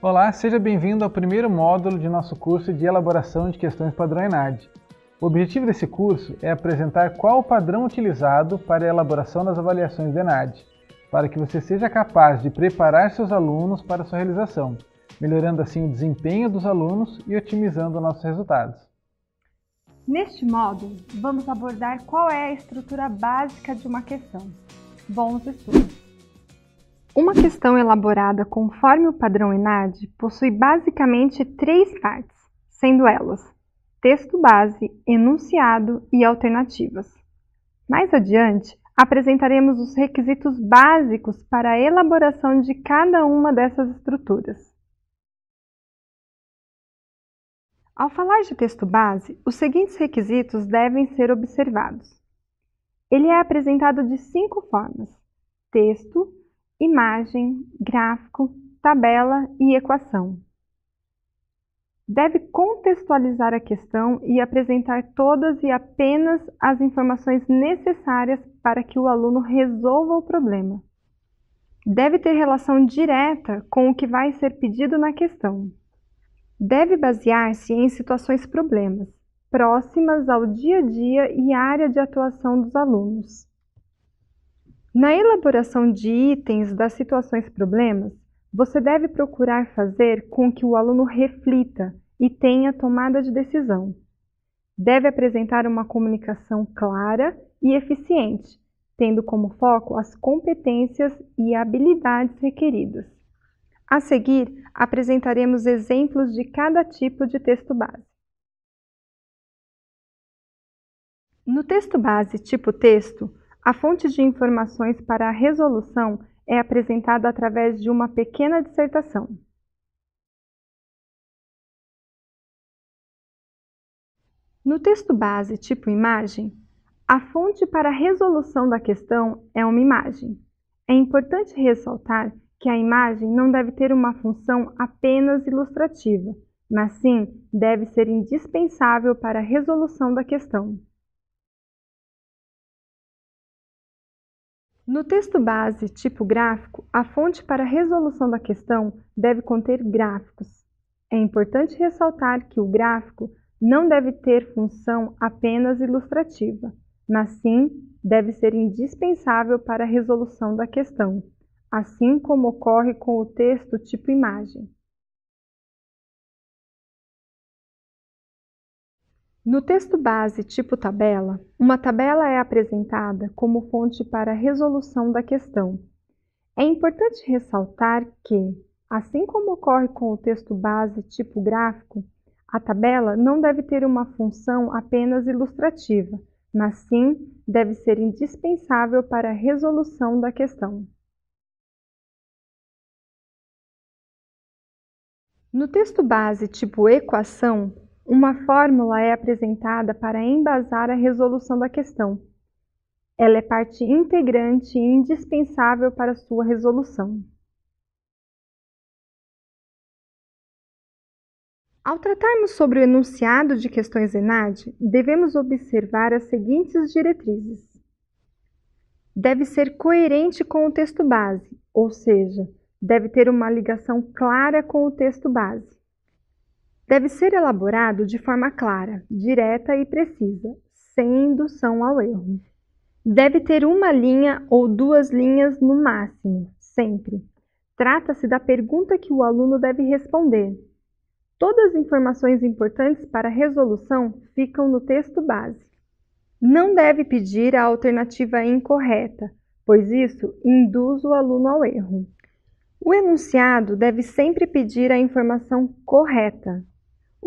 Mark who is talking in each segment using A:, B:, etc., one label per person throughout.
A: Olá, seja bem-vindo ao primeiro módulo de nosso curso de elaboração de questões padrão ENAD. O objetivo desse curso é apresentar qual o padrão utilizado para a elaboração das avaliações do ENAD, para que você seja capaz de preparar seus alunos para sua realização, melhorando assim o desempenho dos alunos e otimizando nossos resultados.
B: Neste módulo, vamos abordar qual é a estrutura básica de uma questão. Bons estudos! Uma questão elaborada conforme o padrão ENAD possui basicamente 3 partes, sendo elas texto base, enunciado e alternativas. Mais adiante, apresentaremos os requisitos básicos para a elaboração de cada uma dessas estruturas. Ao falar de texto base, os seguintes requisitos devem ser observados. Ele é apresentado de 5 formas: texto, imagem, gráfico, tabela e equação. Deve contextualizar a questão e apresentar todas e apenas as informações necessárias para que o aluno resolva o problema. Deve ter relação direta com o que vai ser pedido na questão. Deve basear-se em situações problemas, próximas ao dia a dia e área de atuação dos alunos. Na elaboração de itens das situações problemas, você deve procurar fazer com que o aluno reflita e tenha tomada de decisão. Deve apresentar uma comunicação clara e eficiente, tendo como foco as competências e habilidades requeridas. A seguir, apresentaremos exemplos de cada tipo de texto base. No texto base tipo texto, a fonte de informações para a resolução é apresentada através de uma pequena dissertação. No texto base tipo imagem, a fonte para a resolução da questão é uma imagem. É importante ressaltar que a imagem não deve ter uma função apenas ilustrativa, mas sim deve ser indispensável para a resolução da questão. No texto base tipo gráfico, a fonte para a resolução da questão deve conter gráficos. É importante ressaltar que o gráfico não deve ter função apenas ilustrativa, mas sim deve ser indispensável para a resolução da questão, assim como ocorre com o texto tipo imagem. No texto base tipo tabela, uma tabela é apresentada como fonte para a resolução da questão. É importante ressaltar que, assim como ocorre com o texto base tipo gráfico, a tabela não deve ter uma função apenas ilustrativa, mas sim deve ser indispensável para a resolução da questão. No texto base tipo equação, uma fórmula é apresentada para embasar a resolução da questão. Ela é parte integrante e indispensável para sua resolução. Ao tratarmos sobre o enunciado de questões ENAD, devemos observar as seguintes diretrizes. Deve ser coerente com o texto base, ou seja, deve ter uma ligação clara com o texto base. Deve ser elaborado de forma clara, direta e precisa, sem indução ao erro. Deve ter uma linha ou 2 linhas no máximo, sempre. Trata-se da pergunta que o aluno deve responder. Todas as informações importantes para a resolução ficam no texto base. Não deve pedir a alternativa incorreta, pois isso induz o aluno ao erro. O enunciado deve sempre pedir a informação correta.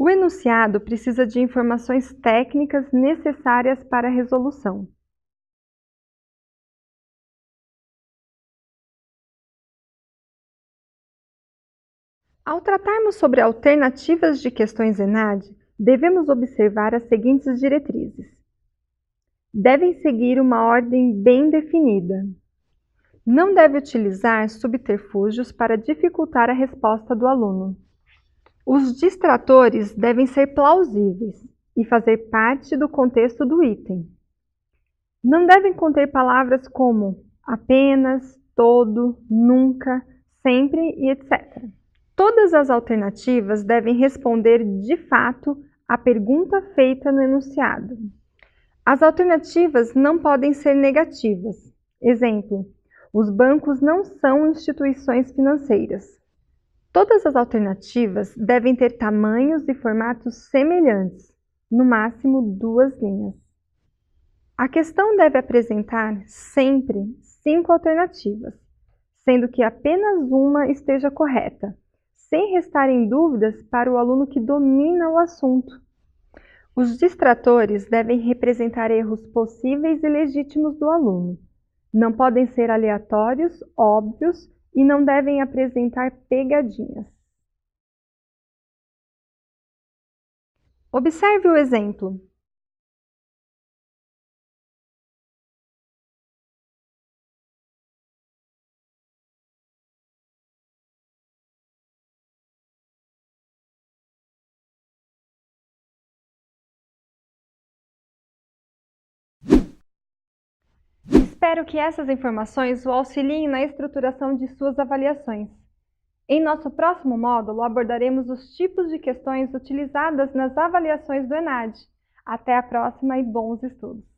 B: O enunciado precisa de informações técnicas necessárias para a resolução. Ao tratarmos sobre alternativas de questões ENAD, devemos observar as seguintes diretrizes. Devem seguir uma ordem bem definida. Não deve utilizar subterfúgios para dificultar a resposta do aluno. Os distratores devem ser plausíveis e fazer parte do contexto do item. Não devem conter palavras como apenas, todo, nunca, sempre e etc. Todas as alternativas devem responder de fato à pergunta feita no enunciado. As alternativas não podem ser negativas. Exemplo: os bancos não são instituições financeiras. Todas as alternativas devem ter tamanhos e formatos semelhantes, no máximo 2 linhas. A questão deve apresentar sempre 5 alternativas, sendo que apenas uma esteja correta, sem restarem dúvidas para o aluno que domina o assunto. Os distratores devem representar erros possíveis e legítimos do aluno. Não podem ser aleatórios, óbvios e não devem apresentar pegadinhas. Observe o exemplo. Espero que essas informações o auxiliem na estruturação de suas avaliações. Em nosso próximo módulo, abordaremos os tipos de questões utilizadas nas avaliações do ENAD. Até a próxima e bons estudos!